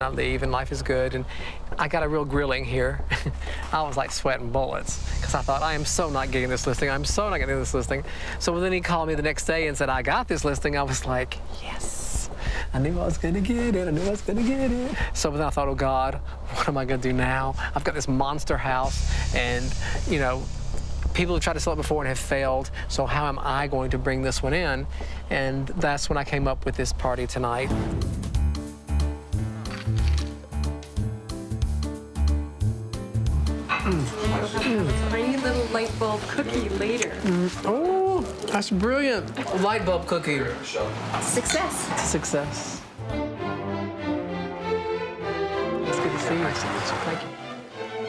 I leave and life is good, and I got a real grilling here. I was like sweating bullets because I thought, I am so not getting this listing. I'm so not getting this listing. So then he called me the next day and said, I got this listing. I was like, yes, I knew I was going to get it. I knew I was going to get it. So then I thought, oh God, what am I going to do now? I've got this monster house, and you know, people have tried to sell it before and have failed. So how am I going to bring this one in? And that's when I came up with this party tonight. Tiny little light bulb cookie later. Oh, that's brilliant. A light bulb cookie. Success. Success. It's good to see you. Thank you.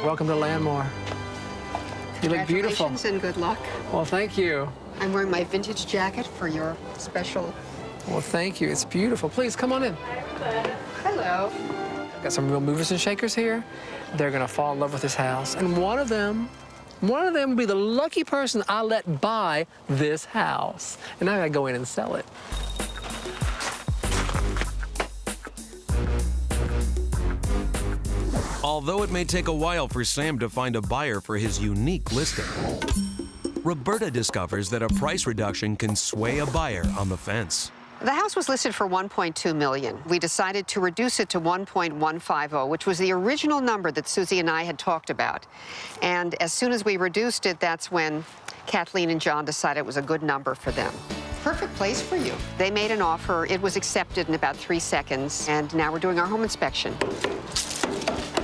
Welcome to Landmore. You look beautiful. Congratulations and good luck. Well, thank you. I'm wearing my vintage jacket for your special. Well, thank you. It's beautiful. Please, come on in. Hello. Got some real movers and shakers here. They're gonna fall in love with this house. And one of them will be the lucky person I let buy this house. And now I gotta go in and sell it. Although it may take a while for Sam to find a buyer for his unique listing, Roberta discovers that a price reduction can sway a buyer on the fence. The house was listed for $1.2 million. We decided to reduce it to $1.150, which was the original number that Susie and I had talked about. And as soon as we reduced it, that's when Kathleen and John decided it was a good number for them. Perfect place for you. They made an offer. It was accepted in about 3 seconds, and now we're doing our home inspection.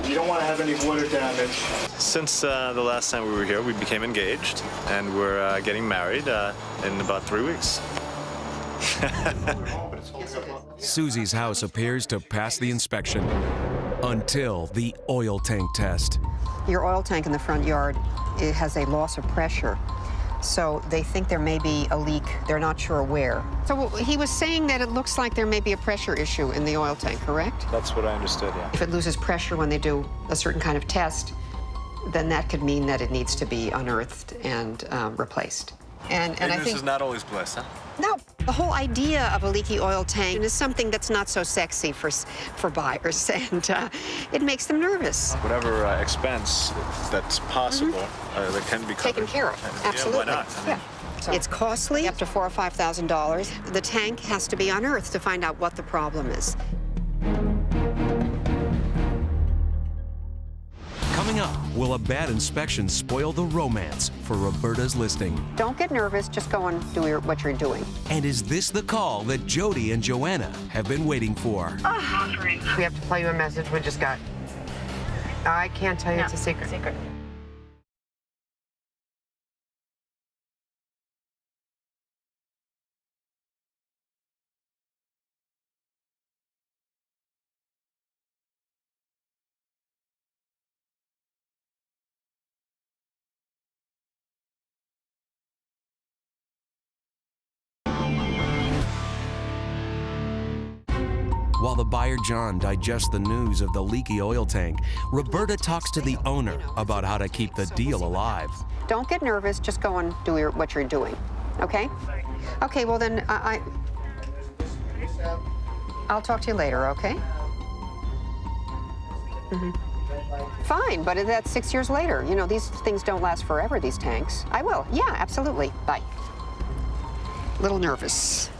You don't want to have any water damage. Since the last time we were here, we became engaged, and we're getting married in about 3 weeks. Susie's house appears to pass the inspection until the oil tank test. Your oil tank in the front yard, it has a loss of pressure. So they think there may be a leak. They're not sure where. So he was saying that it looks like there may be a pressure issue in the oil tank, correct? That's what I understood, yeah. If it loses pressure when they do a certain kind of test, then that could mean that it needs to be unearthed and replaced. And I think is not always bliss, huh? no, the whole idea of a leaky oil tank is something that's not so sexy for buyers, and it makes them nervous. Whatever expense that's possible that can be covered. Taken care of, absolutely. Yeah, why not? I mean, So it's costly, up to $4,000 or $5,000. The tank has to be unearthed to find out what the problem is. Coming up, will a bad inspection spoil the romance for Roberta's listing? Don't get nervous, just go and do what you're doing. And is this the call that Jodi and Joanna have been waiting for? We have to play you a message we just got. I can't tell you, it's a secret. While the buyer John digests the news of the leaky oil tank, Roberta talks to the owner about how to keep the deal alive. Don't get nervous, just go and do what you're doing, okay? Okay, well then, I'll talk to you later, okay? Fine, but that's 6 years later. You know, these things don't last forever, these tanks. I will, yeah, absolutely, bye. Little nervous.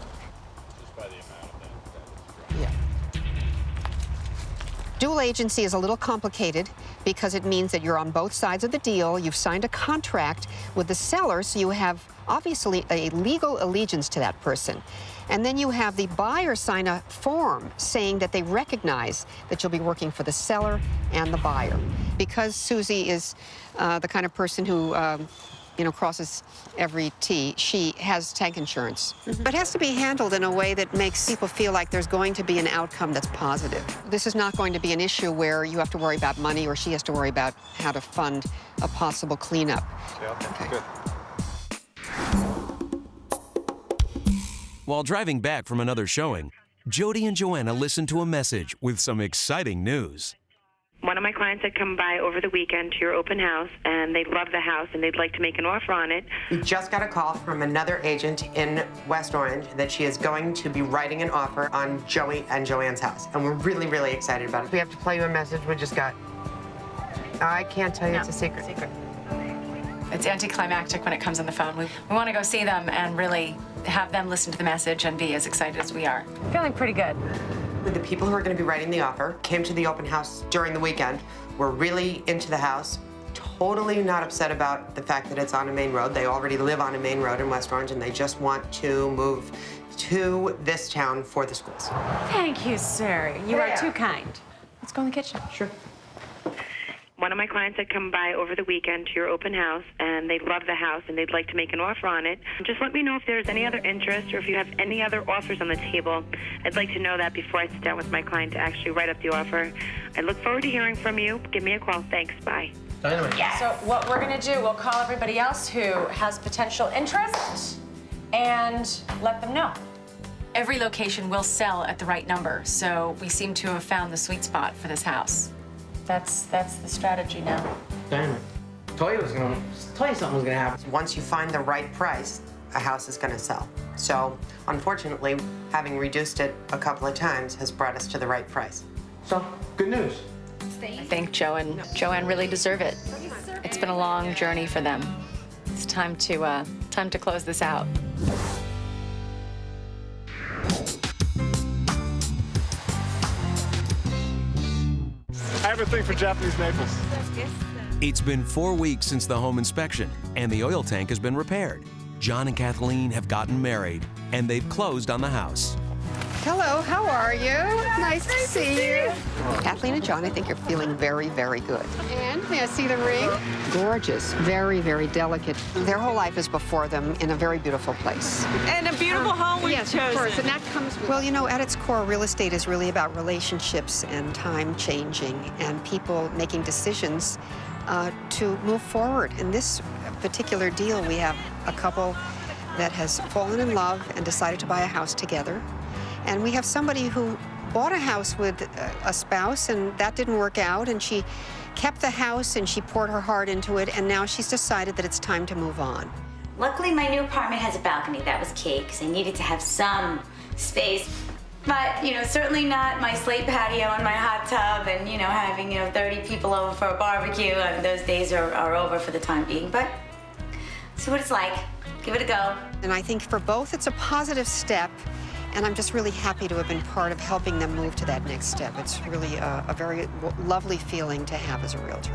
Yeah. Dual agency is a little complicated because it means that you're on both sides of the deal. You've signed a contract with the seller, so you have obviously a legal allegiance to that person. And then you have the buyer sign a form saying that they recognize that you'll be working for the seller and the buyer. Because Susie is the kind of person who you know, crosses every T, she has tank insurance. But it has to be handled in a way that makes people feel like there's going to be an outcome that's positive. This is not going to be an issue where you have to worry about money or she has to worry about how to fund a possible cleanup. okay, good. While driving back from another showing, Jodi and Joanna listen to a message with some exciting news. One of my clients had come by over the weekend to your open house, and they love the house, and they'd like to make an offer on it. We just got a call from another agent in West Orange that she is going to be writing an offer on Jodi and Joanna's house, and we're really, really excited about it. We have to play you a message we just got. I can't tell you, it's a secret. It's anticlimactic when it comes on the phone. We want to go see them and really have them listen to the message and be as excited as we are. Feeling pretty good. The people who are going to be writing the offer came to the open house during the weekend, were really into the house, totally not upset about the fact that it's on a main road. They already live on a main road in West Orange, and they just want to move to this town for the schools. Thank you, sir. You are too kind. Let's go in the kitchen. Sure. One of my clients had come by over the weekend to your open house, and they love the house, and they'd like to make an offer on it. Just let me know if there's any other interest or if you have any other offers on the table. I'd like to know that before I sit down with my client to actually write up the offer. I look forward to hearing from you. Give me a call. Thanks. Bye. So what we're going to do, we'll call everybody else who has potential interest and let them know. Every location will sell at the right number, so we seem to have found the sweet spot for this house. That's the strategy now. Dynamite. Told you something was gonna happen. Once you find the right price, a house is going to sell. So, unfortunately, having reduced it a couple of times has brought us to the right price. So, good news. I think Joe and Joanne really deserve it. It's been a long journey for them. It's time to close this out. I have a thing for Japanese maples. It's been 4 weeks since the home inspection, and the oil tank has been repaired. John and Kathleen have gotten married, and they've closed on the house. Hello, how are you? Nice to see you. Kathleen and John, I think you're feeling very, very good. And may I see the ring? Gorgeous, very, very delicate. Their whole life is before them in a very beautiful place. And a beautiful home we've chosen. Yes, of course, and that comes with... Well, you know, at its core, real estate is really about relationships and time changing and people making decisions to move forward. In this particular deal, we have a couple that has fallen in love and decided to buy a house together. And we have somebody who bought a house with a spouse, and that didn't work out, and she kept the house, and she poured her heart into it, and now she's decided that it's time to move on. Luckily, my new apartment has a balcony. That was key, because I needed to have some space. But, you know, certainly not my slate patio and my hot tub and, you know, having, 30 people over for a barbecue. I mean, those days are over for the time being, but see what it's like. Give it a go. And I think for both, it's a positive step. And I'm just really happy to have been part of helping them move to that next step. It's really a very lovely feeling to have as a realtor.